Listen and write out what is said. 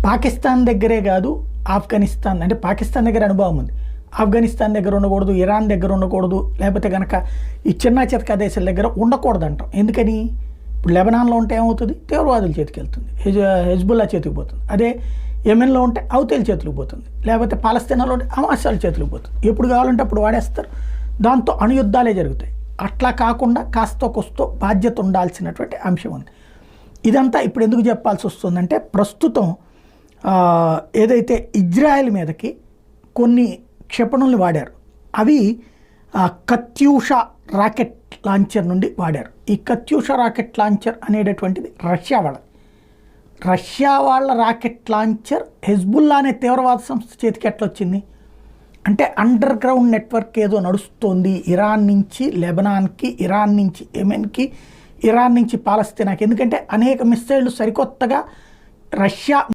పాకిస్తాన్ దగ్గరే కాదు, ఆఫ్ఘనిస్తాన్ అంటే పాకిస్తాన్ దగ్గర అనుభవం ఉంది, ఆఫ్ఘనిస్తాన్ దగ్గర ఉండకూడదు, ఇరాన్ దగ్గర ఉండకూడదు, లేకపోతే కనుక ఈ చిన్న చితకా దేశాల దగ్గర ఉండకూడదు అంటాం. ఎందుకని? ఇప్పుడు లెబనాన్లో ఉంటే ఏమవుతుంది? తీవ్రవాదుల చేతికి వెళ్తుంది, హెజ్బుల్లా చేతికి పోతుంది. అదే యెమెన్లో ఉంటే హౌతీల చేతులకు పోతుంది, లేకపోతే పాలస్తీనాలో ఉంటే హమాసాల చేతులకు పోతుంది. ఎప్పుడు కావాలంటే అప్పుడు వాడేస్తారు. దాంతో అణుయుద్ధాలే జరుగుతాయి. అట్లా కాకుండా కాస్తో కొస్తో బాధ్యత ఉండాల్సినటువంటి అంశం ఉంది. ఇదంతా ఇప్పుడు ఎందుకు చెప్పాల్సి వస్తుందంటే, ప్రస్తుతం ఏదైతే ఇజ్రాయెల్ మీదకి కొన్ని క్షిపణుల్ని వాడారు, అవి కత్యూషా రాకెట్ లాంచర్ నుండి వాడారు. ఈ కత్యూషా రాకెట్ లాంచర్ అనేటటువంటిది రష్యా వాళ్ళ రాకెట్ లాంచర్ హెజ్బుల్లా అనే తీవ్రవాద సంస్థ చేతికి ఎట్లా వచ్చింది అంటే, అండర్ గ్రౌండ్ నెట్వర్క్ ఏదో నడుస్తుంది ఇరాన్ నుంచి లెబనాన్కి, ఇరాన్ నుంచి యెమెన్కి, ఇరాన్ నుంచి పాలస్తీనాకి. ఎందుకంటే అనేక మిస్సైళ్ళు సరికొత్తగా రష్యా